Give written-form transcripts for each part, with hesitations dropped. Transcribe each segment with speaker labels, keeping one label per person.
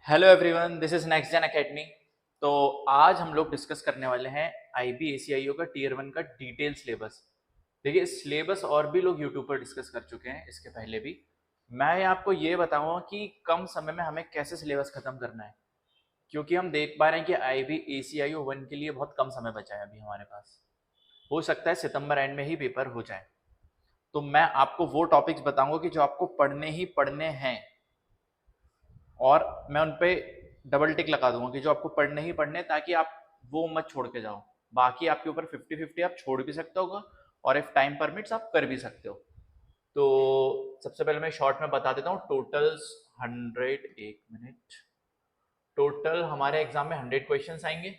Speaker 1: Hello everyone, this is Next Gen Academy. तो आज हम लोग डिस्कस करने वाले हैं IB ACIO का टीयर 1 का डिटेल सिलेबस। देखिए, सिलेबस और भी लोग यूट्यूब पर डिस्कस कर चुके हैं इसके पहले भी। मैं आपको ये बताऊंगा कि कम समय में हमें कैसे सिलेबस खत्म करना है, क्योंकि हम देख पा रहे हैं कि IB ACIO 1 के लिए बहुत कम समय बचा है अभी हमारे पास। हो सकता है सितंबर एंड में ही पेपर हो जाए। तो मैं आपको वो टॉपिक्स बताऊंगा कि जो आपको पढ़ने ही पढ़ने हैं, और मैं उन पे डबल टिक लगा दूंगा कि जो आपको पढ़ने ही पढ़ने, ताकि आप वो मत छोड़ के जाओ। बाकी आपके ऊपर 50-50, आप छोड़ भी सकते हो और इफ टाइम परमिट्स आप कर भी सकते हो। तो सबसे पहले मैं शॉर्ट में बता देता हूँ टोटल्स। 100, एक मिनट। टोटल हमारे एग्जाम में 100 क्वेश्चन आएंगे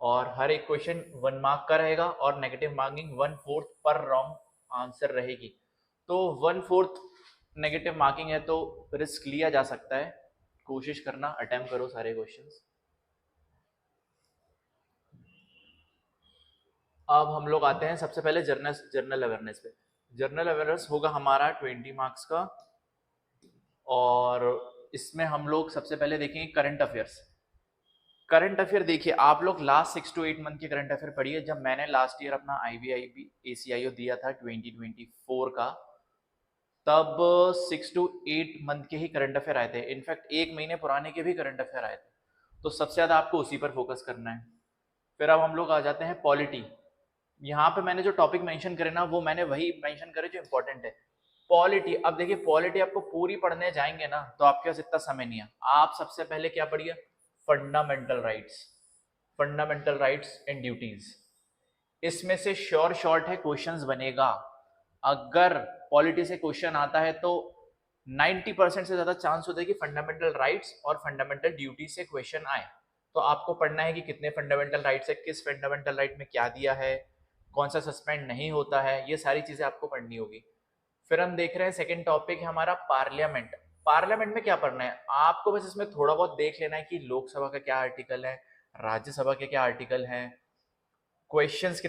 Speaker 1: और हर एक क्वेश्चन 1 मार्क का रहेगा और नेगेटिव मार्किंग 1/4 पर रॉन्ग आंसर रहेगी। तो 1/4 नेगेटिव मार्किंग है, तो रिस्क लिया जा सकता है। कोशिश करना, अटेम्प्ट करो सारे क्वेश्चंस। अब हम लोग आते हैं सबसे पहले जर्नल जर्नल अवेयरनेस पे। जर्नल अवेयरनेस होगा हमारा 20 मार्क्स का, और इसमें हम लोग सबसे पहले देखेंगे करंट अफेयर्स। करंट अफेयर देखिए, आप लोग लास्ट 6 to 8 मंथ के करंट अफेयर पढ़िए। जब मैंने लास्ट ईयर अपना IB ACIO दिया था 2024 का, तब 6 to 8 मंथ के ही करंट अफेयर आए थे। इनफैक्ट 1 महीने पुराने के भी करंट अफेयर आए थे। तो सबसे ज्यादा आपको उसी पर फोकस करना है। फिर अब हम लोग आ जाते हैं पॉलिटी। यहाँ पे मैंने जो टॉपिक मेंशन करे ना, वो मैंने वही मेंशन करे जो इंपॉर्टेंट है। पॉलिटी, अब देखिए पॉलिटी आपको पूरी पढ़ने जाएंगे ना तो आपके पास इतना समय नहीं है। आप सबसे पहले क्या पढ़िए? Fundamental rights. Fundamental rights and duties, इसमें से श्योर शॉर्ट है क्वेश्चंस बनेगा। अगर पॉलिटी से क्वेश्चन आता है तो 90% से ज्यादा चांस होता है कि फंडामेंटल राइट्स और फंडामेंटल ड्यूटी से क्वेश्चन आए। तो आपको पढ़ना है कि कितने फंडामेंटल राइट्स है, किस फंडामेंटल राइट में क्या दिया है, कौन सा सस्पेंड नहीं होता है, ये सारी चीजें आपको पढ़नी होगी। फिर हम देख रहे हैं सेकंड टॉपिक है हमारा पार्लियामेंट। पार्लियामेंट में क्या पढ़ना है आपको? बस इसमें थोड़ा बहुत देख लेना है कि लोकसभा का क्या आर्टिकल है, राज्यसभा के क्या आर्टिकल हैं, क्वेश्चंस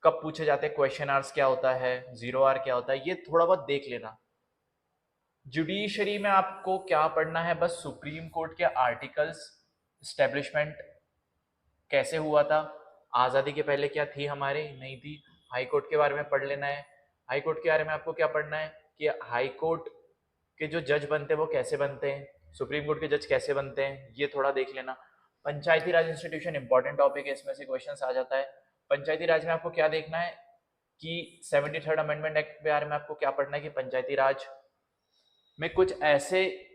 Speaker 1: कब पूछे जाते हैं, क्वेश्चन आवर्स क्या होता है, 0 आवर क्या होता है, ये थोड़ा बहुत देख लेना। जुडिशरी में आपको क्या पढ़ना है? बस सुप्रीम कोर्ट के आर्टिकल्स, स्टेब्लिशमेंट कैसे हुआ था, आज़ादी के पहले क्या थी हमारे, नहीं थी। हाई कोर्ट के बारे में पढ़ लेना है। हाई कोर्ट के बारे में आपको क्या पढ़ना है कि हाई कोर्ट के जो जज बनते हैं वो कैसे बनते हैं, सुप्रीम कोर्ट के जज कैसे बनते हैं, ये थोड़ा देख लेना। पंचायती राज इंस्टीट्यूशन इंपॉर्टेंट टॉपिक है, इसमें से क्वेश्चन आ जाता है। पंचायती राज में आपको क्या देखना है कि 73rd अमेंडमेंट एक्ट के बारे में आपको क्या पढ़ना है कि पंचायती राज में कुछ ऐसे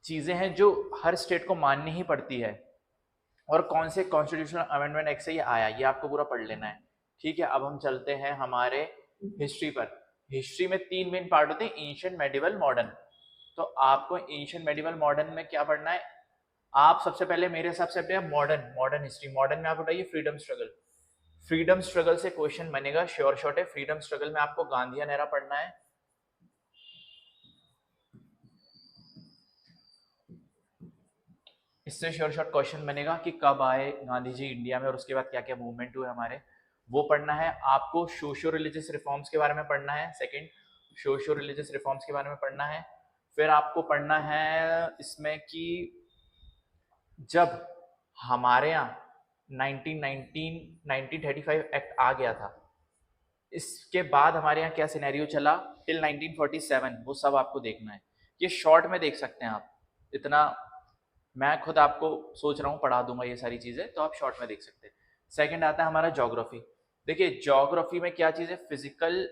Speaker 1: चीजें हैं जो हर स्टेट को माननी ही पड़ती है, और कौन से कॉन्स्टिट्यूशनल अमेंडमेंट एक्ट से ये आया, ये आपको पूरा पढ़ लेना है। ठीक है, अब हम चलते हैं हमारे हिस्ट्री पर। हिस्ट्री में 3 मेन पार्ट होते हैं, एंशिएंट, मेडिवल, मॉडर्न। तो आपको एंशिएंट, मेडिवल, मॉडर्न में क्या पढ़ना है? आप सबसे पहले मेरे हिसाब से अपने मॉडर्न मॉडर्न हिस्ट्री, मॉडर्न में आप उठाइए फ्रीडम स्ट्रगल। फ्रीडम स्ट्रगल से क्वेश्चन बनेगा, श्योर शॉट है। फ्रीडम स्ट्रगल में आपको गांधी एरा पढ़ना है। इससे श्योर शॉट क्वेश्चन बनेगा कि कब आए गांधी जी इंडिया में और उसके बाद क्या क्या मूवमेंट हुए हमारे, वो पढ़ना है। आपको सोशियो रिलीजियस रिफॉर्म्स के बारे में पढ़ना है। सेकंड, सोशियो रिलीजियस रिफॉर्म्स के बारे में पढ़ना है। फिर आपको पढ़ना है इसमें कि जब हमारे यहाँ 1935 एक्ट आ गया था, इसके बाद हमारे यहाँ क्या सिनेरियो चला टिल 1947, वो सब आपको देखना है। ये शॉर्ट में देख सकते हैं आप। इतना मैं खुद आपको सोच रहा हूँ पढ़ा दूंगा ये सारी चीजें, तो आप शॉर्ट में देख सकते हैं। सेकंड आता है हमारा ज्योग्राफी। देखिए ज्योग्राफी में क्या चीज है, फिजिकल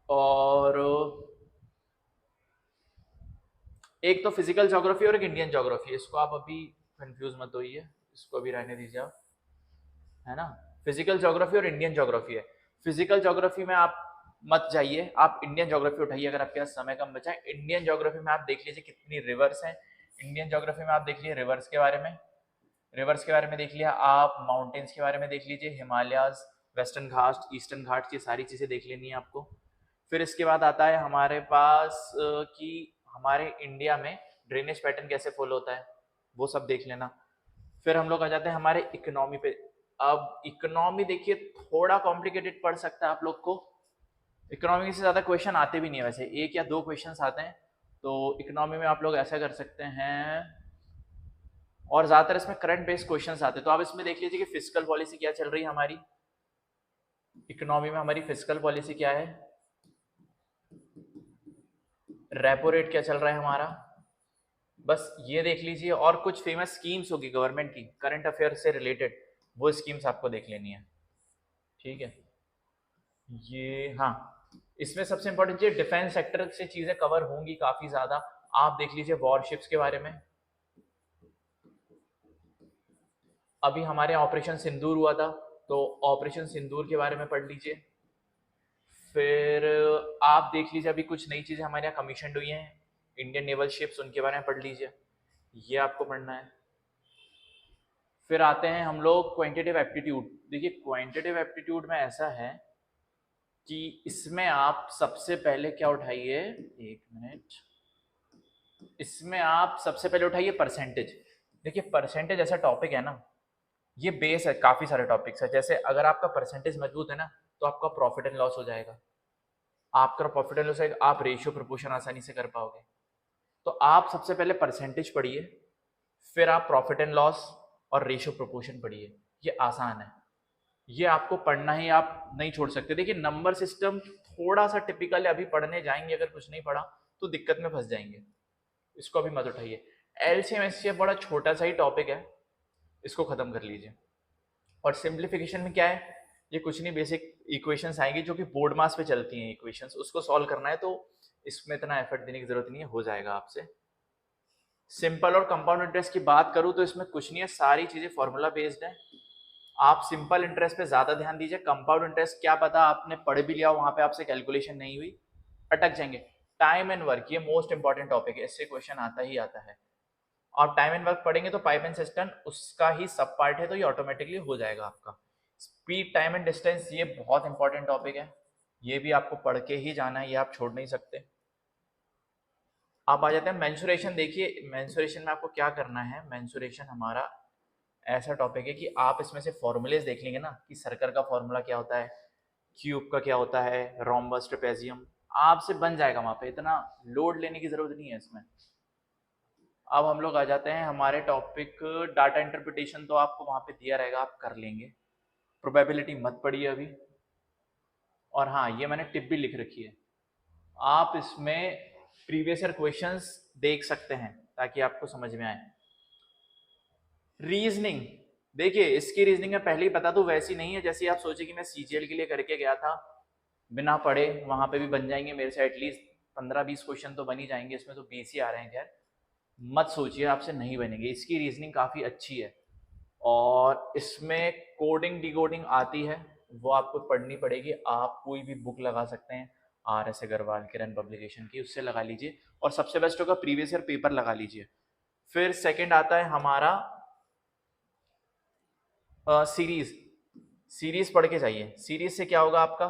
Speaker 1: और एक तो फिजिकल ज्योग्राफी और एक इंडियन ज्योग्राफी। इसको आप अभी कंफ्यूज मत होइए, इसको अभी रहने दीजिए आप, है ना। फिजिकल ज्योग्राफी और इंडियन ज्योग्राफी है। फिजिकल ज्योग्राफी में आप मत जाइए, आप इंडियन ज्योग्राफी उठाइए अगर आपके पास समय कम बचा है। इंडियन ज्योग्राफी में आप देख लीजिए कितनी रिवर्स हैं। इंडियन ज्योग्राफी में आप देख लीजिए रिवर्स के बारे में, रिवर्स के बारे में देख लिया आप, माउंटेन्स के बारे में देख लीजिए, हिमालयाज, वेस्टर्न घाट, ईस्टर्न घाट, ये सारी चीजें देख लेनी है आपको। फिर इसके बाद आता है हमारे पास कि हमारे इंडिया में ड्रेनेज पैटर्न कैसे फॉलो होता है, वो सब देख लेना। फिर हम लोग आ जाते हैं हमारे इकोनॉमी पे। अब इकोनॉमी देखिए थोड़ा कॉम्प्लिकेटेड पड़ सकता है आप लोग को। इकोनॉमी से ज्यादा क्वेश्चन आते भी नहीं है, वैसे 1 या 2 क्वेश्चन आते हैं। तो इकोनॉमी में आप लोग ऐसा कर सकते हैं और ज्यादातर इसमें करंट बेस्ड क्वेश्चंस आते हैं। तो आप इसमें देख लीजिए कि फिस्कल पॉलिसी क्या चल रही है हमारी, इकोनॉमी में हमारी फिस्कल पॉलिसी क्या है, रेपो रेट क्या चल रहा है हमारा, बस ये देख लीजिए। और कुछ फेमस स्कीम्स होगी गवर्नमेंट की करंट अफेयर से रिलेटेड, वो स्कीम्स आपको देख लेनी है, ठीक है। ये हाँ, इसमें सबसे इंपॉर्टेंट चीज डिफेंस सेक्टर से चीजें कवर होंगी काफी ज्यादा। आप देख लीजिए वॉरशिप्स के बारे में, अभी हमारे ऑपरेशन सिंदूर हुआ था, तो ऑपरेशन सिंदूर के बारे में पढ़ लीजिए। फिर आप देख लीजिए अभी कुछ नई चीजें हमारे यहाँ कमीशन हुई हैं, इंडियन नेवल शिप्स, उनके बारे में पढ़ लीजिए, ये आपको पढ़ना है। फिर आते हैं हम लोग क्वांटिटेटिव एप्टीट्यूड। देखिए क्वांटिटेटिव एप्टीट्यूड में ऐसा है कि इसमें आप सबसे पहले क्या उठाइए, एक मिनट, इसमें आप सबसे पहले उठाइए परसेंटेज। देखिए परसेंटेज ऐसा टॉपिक है ना, ये बेस है काफी सारे टॉपिक्स है। जैसे अगर आपका परसेंटेज मजबूत है ना, तो आपका प्रॉफिट एंड लॉस हो जाएगा, आपका प्रॉफिट एंड लॉस है, आप रेशियो प्रोपोर्शन आसानी से कर पाओगे। तो आप सबसे पहले परसेंटेज पढ़िए, फिर आप प्रॉफिट एंड लॉस और रेशियो प्रोपोर्शन पढ़िए, ये आसान है, ये आपको पढ़ना ही, आप नहीं छोड़ सकते। देखिए नंबर सिस्टम थोड़ा सा टिपिकल है, अभी पढ़ने जाएंगे अगर कुछ नहीं पढ़ा तो दिक्कत में फंस जाएंगे, इसको अभी मत उठाइए। एलसीएम एचसीएफ बड़ा छोटा सा ही टॉपिक है, इसको खत्म कर लीजिए। और सिंप्लीफिकेशन में क्या है, ये कुछ नहीं, बेसिक इक्वेशंस आएंगी जो कि बोर्ड मास पे चलती हैं इक्वेशंस, उसको सॉल्व करना है, तो इसमें इतना एफर्ट देने की जरूरत नहीं है, हो जाएगा आपसे। सिंपल और कंपाउंड इंटरेस्ट की बात करूं तो इसमें कुछ नहीं है, सारी चीजें फॉर्मूला बेस्ड है। आप सिंपल इंटरेस्ट पे ज्यादा ध्यान दीजिए, कंपाउंड इंटरेस्ट क्या पता आपने पढ़ भी लिया, वहां पे आपसे कैलकुलेशन नहीं हुई, अटक जाएंगे। टाइम एंड वर्क, ये मोस्ट इंपॉर्टेंट टॉपिक है, इससे क्वेश्चन आता ही आता है। आप टाइम एंड वर्क पढ़ेंगे तो पाइप एंड सिस्टम उसका ही सब पार्ट है, तो ये ऑटोमेटिकली हो जाएगा आपका। स्पीड टाइम एंड डिस्टेंस, ये बहुत इंपॉर्टेंट टॉपिक है, ये भी आपको पढ़ के ही जाना है, ये आप छोड़ नहीं सकते। आप आ जाते हैं मेंसुरेशन। देखिए मेंसुरेशन में आपको क्या करना है, मेंसुरेशन हमारा ऐसा टॉपिक है कि आप इसमें से फॉर्मूलेज देख लेंगे ना, कि सर्कल का फॉर्मूला क्या होता है, क्यूब का क्या होता है, रोम्बस ट्रेपेजियम, आपसे बन जाएगा वहां पे, इतना लोड लेने की जरूरत नहीं है इसमें। अब हम लोग आ जाते हैं हमारे टॉपिक डाटा इंटरप्रिटेशन, तो आपको वहां पे दिया रहेगा, आप कर लेंगे। प्रोबेबिलिटी मत पढ़िए अभी। और हाँ, ये मैंने टिप भी लिख रखी है, आप इसमें प्रीवियस ईयर क्वेश्चंस देख सकते हैं ताकि आपको समझ में आए। रीजनिंग, देखिए इसकी रीजनिंग में पहले ही बता दूं, वैसी नहीं है जैसे आप सोचे कि मैं सीजीएल के लिए करके गया था बिना पढ़े, वहां पे भी बन जाएंगे मेरे से एटलीस्ट 15-20 क्वेश्चन तो बन ही जाएंगे, इसमें तो 20 ही आ रहे हैं। खैर मत सोचिए आपसे नहीं बनेंगे, इसकी रीजनिंग काफी अच्छी है, और इसमें कोडिंग डिकोडिंग आती है, वो आपको पढ़नी पड़ेगी। आप कोई भी बुक लगा सकते हैं, RS अग्रवाल किरण पब्लिकेशन की, उससे लगा लीजिए, और सबसे बेस्ट होगा प्रीवियस ईयर पेपर लगा लीजिए। फिर सेकंड आता है हमारा सीरीज। सीरीज पढ़ के जाइए, सीरीज से क्या होगा आपका,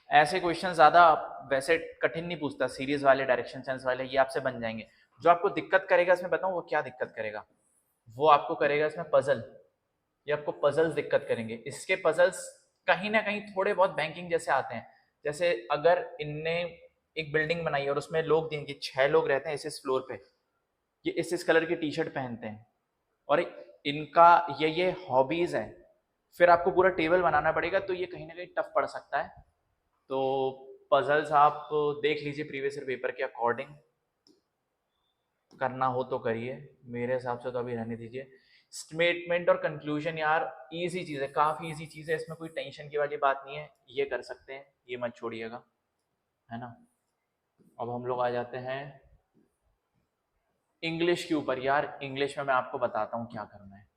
Speaker 1: ऐसे क्वेश्चन ज्यादा वैसे कठिन नहीं पूछता, सीरीज वाले डायरेक्शन सेंस वाले ये आपसे बन जाएंगे। जो आपको दिक्कत करेगा इसमें बताऊं वो क्या दिक्कत करेगा, वो आपको करेगा इसमें पजल, ये आपको पजल्स दिक्कत करेंगे। इसके पजल्स कहीं ना कहीं थोड़े बहुत बैंकिंग जैसे आते हैं, जैसे अगर इनने एक बिल्डिंग बनाई और उसमें लोग देंगे 6 लोग रहते हैं इस फ्लोर पे, ये इस कलर की टी शर्ट पहनते हैं, और इनका ये हॉबीज है, फिर आपको पूरा टेबल बनाना पड़ेगा, तो ये कहीं ना कहीं टफ पड़ सकता है। तो पजल्स आप देख लीजिए प्रीवियस ईयर पेपर के अकॉर्डिंग, करना हो तो करिए, मेरे हिसाब से तो अभी रहने दीजिए। स्टेटमेंट और कंक्लूजन यार इजी चीज़ है, काफ़ी इजी चीज़ है, इसमें कोई टेंशन की वाली बात नहीं है, ये कर सकते हैं, ये मत छोड़िएगा, है ना। अब हम लोग आ जाते हैं इंग्लिश के ऊपर। यार इंग्लिश में मैं आपको बताता हूँ क्या करना है।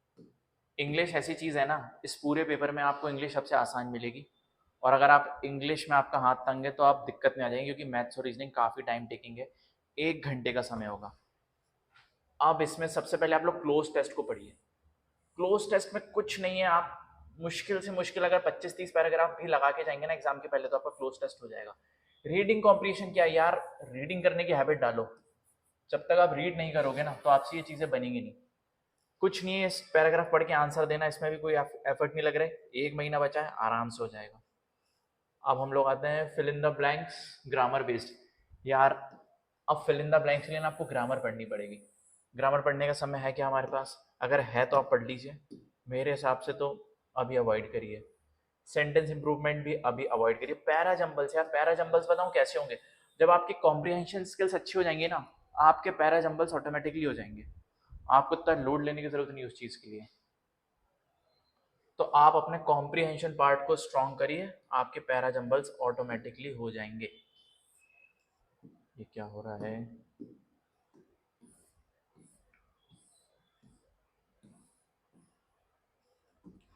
Speaker 1: इंग्लिश ऐसी चीज़ है ना, इस पूरे पेपर में आपको इंग्लिश सबसे आसान मिलेगी, और अगर आप इंग्लिश में आपका हाथ तंग है तो आप दिक्कत में आ जाएंगे, क्योंकि मैथ्स और रीजनिंग काफ़ी टाइम टेकिंग है, 1 घंटे का समय होगा। अब इसमें सबसे पहले आप लोग क्लोज टेस्ट को पढ़िए। क्लोज टेस्ट में कुछ नहीं है, आप मुश्किल से मुश्किल अगर 25-30 पैराग्राफ भी लगा के जाएंगे ना एग्जाम के पहले, तो आपका क्लोज टेस्ट हो जाएगा। रीडिंग कॉम्प्रिहेंशन क्या है यार, रीडिंग करने की हैबिट डालो, जब तक आप रीड नहीं करोगे ना तो आपसे ये चीजें बनेंगी नहीं। कुछ नहीं है, इस पैराग्राफ पढ़ के आंसर देना, इसमें भी कोई एफर्ट नहीं लग रहा है, 1 महीना बचा है, आराम से हो जाएगा। अब हम लोग आते हैं fill in the blanks, grammar based. यार अब फिल इन द ब्लैंक्स के लिए आपको ग्रामर पढ़नी पड़ेगी। ग्रामर पढ़ने का समय है क्या हमारे पास? अगर है तो आप पढ़ लीजिए, मेरे हिसाब से तो अभी अवॉइड करिए। सेंटेंस इंप्रूवमेंट भी अभी अवॉइड करिए। पैरा जंबल्स, यार पैरा जंबल्स बताऊं कैसे होंगे? जब आपकी कॉम्प्रिहेंशन स्किल्स अच्छी हो जाएंगी ना, आपके पैरा जंबल्स ऑटोमेटिकली हो जाएंगे, आपको इतना लोड लेने की जरूरत नहीं उस चीज के लिए। तो आप अपने कॉम्प्रिहेंशन पार्ट को स्ट्रॉन्ग करिए, आपके पैरा जंबल्स ऑटोमेटिकली हो जाएंगे। ये क्या हो रहा है?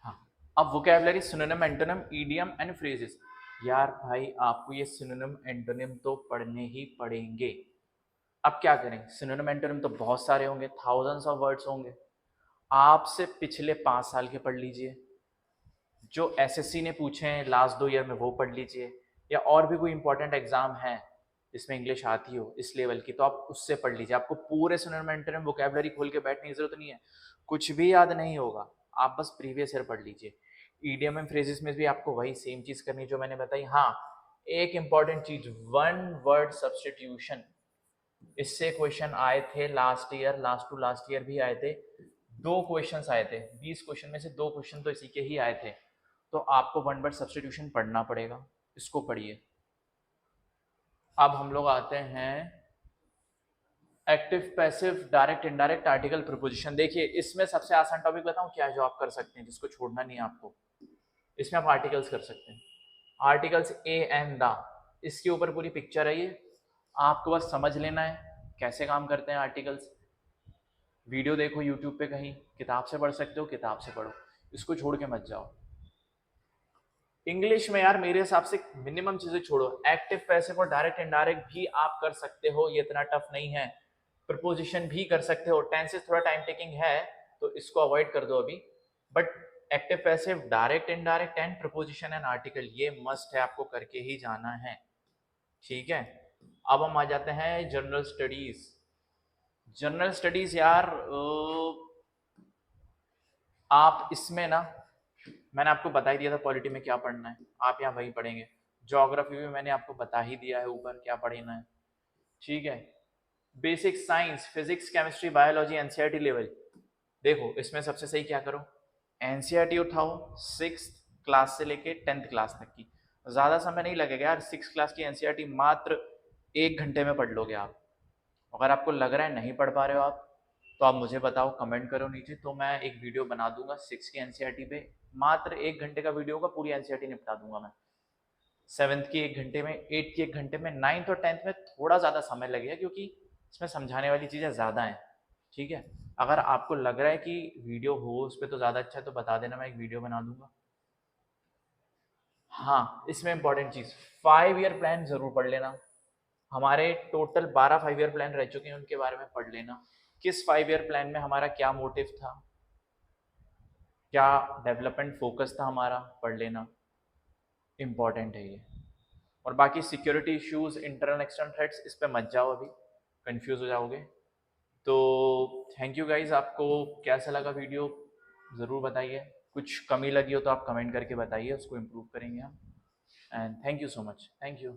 Speaker 1: हाँ, अब vocabulary, synonym, antonym, idiom and phrases. यार भाई आपको ये सिनोनिम एंटोनिम तो पढ़ने ही पड़ेंगे। अब क्या करें, सिनोनिम एंटोनिम तो बहुत सारे होंगे, थाउजेंड्स ऑफ वर्ड्स होंगे। आपसे पिछले 5 साल के पढ़ लीजिए, जो एसएससी ने पूछे हैं लास्ट 2 ईयर में वो पढ़ लीजिए, या और भी कोई इंपॉर्टेंट एग्जाम है जिसमें इंग्लिश आती हो इस लेवल की तो आप उससे पढ़ लीजिए। आपको पूरे सिनोनिम एंटोनिम वोकैबुलरी खोल के बैठने की जरूरत नहीं है, कुछ भी याद नहीं होगा, आप बस प्रीवियस ईयर पढ़ लीजिए। ईडियम एंड फ्रेजेस में भी आपको वही सेम चीज करनी जो मैंने बताई। हाँ, एक इंपॉर्टेंट चीज, वन वर्ड सब्सटीट्यूशन, इससे क्वेश्चन आए थे last year, last to last year भी आए थे। 2 क्वेश्चन आए थे, 20 क्वेश्चन में से 2 क्वेश्चन तो इसी के ही आए थे। तो आपको वन वर्ड सब्सटीट्यूशन पढ़ना पड़ेगा, इसको पढ़िए। अब हम लोग आते हैं active, passive, direct, indirect, article, preposition. देखिए इसमें सबसे आसान टॉपिक बताऊं क्या है जो आप कर सकते हैं, जिसको छोड़ना नहीं है आपको। इसमें आप आर्टिकल्स कर सकते हैं। आर्टिकल्स ए एंड द, इसके ऊपर पूरी पिक्चर है ये, आपको बस समझ लेना है कैसे काम करते हैं आर्टिकल्स। वीडियो देखो यूट्यूब पे, कहीं किताब से पढ़ सकते हो, किताब से पढ़ो, इसको छोड़ के मत जाओ। इंग्लिश में यार मेरे हिसाब से मिनिमम चीजें छोड़ो, एक्टिव, पैसिव और डायरेक्ट इनडायरेक्ट भी आप कर सकते हो, ये इतना टफ नहीं है। प्रपोजिशन भी कर सकते हो, टेंसेस थोड़ा टाइम टेकिंग है तो इसको अवॉइड कर दो अभी। But active, passive, direct, indirect and preposition and article ये मस्ट है, आपको करके ही जाना है। ठीक है, अब हम आ जाते हैं जनरल स्टडीज। जनरल स्टडीज यार आप इसमें ना, मैंने आपको बता ही दिया था पॉलिटी में क्या पढ़ना है, आप यहाँ वही पढ़ेंगे। ज्योग्राफी में मैंने आपको बता ही दिया है ऊपर क्या पढ़ना है। ठीक है, basic science, physics, chemistry, biology, NCERT level. देखो इसमें सबसे सही क्या करो, एनसीईआरटी उठाओ 6th क्लास से लेके 10th क्लास तक की। ज्यादा समय नहीं लगेगा यार, 6th क्लास की एनसीईआरटी मात्र 1 घंटे में पढ़ लोगे आप। अगर आपको लग रहा है नहीं पढ़ पा रहे हो आप, तो आप मुझे बताओ, कमेंट करो नीचे, तो मैं एक वीडियो बना दूंगा 6 की एनसीईआरटी पे। मात्र 1 घंटे का वीडियो होगा, पूरी एनसीईआरटी निपटा दूंगा मैं। 7th की 1 घंटे में, 8th की 1 घंटे में, 9th और 10th में थोड़ा ज़्यादा समय लगेगा क्योंकि इसमें समझाने वाली चीज़ें ज़्यादा हैं। ठीक है, अगर आपको लग रहा है कि वीडियो हो उस पर तो ज़्यादा अच्छा है तो बता देना, मैं एक वीडियो बना दूंगा। हाँ, इसमें इंपॉर्टेंट चीज़, 5 ईयर प्लान ज़रूर पढ़ लेना। हमारे टोटल 12 5 ईयर प्लान रह चुके हैं, उनके बारे में पढ़ लेना। किस 5 ईयर प्लान में हमारा क्या मोटिव था, क्या डेवलपमेंट फोकस था हमारा, पढ़ लेना, इंपॉर्टेंट है ये। और बाकी security issues, internal external threats, इस पे मत जाओ, अभी कंफ्यूज हो जाओगे। तो थैंक यू गाइज, आपको कैसा लगा वीडियो ज़रूर बताइए, कुछ कमी लगी हो तो आप कमेंट करके बताइए, उसको इम्प्रूव करेंगे हम। And thank you so much, thank you.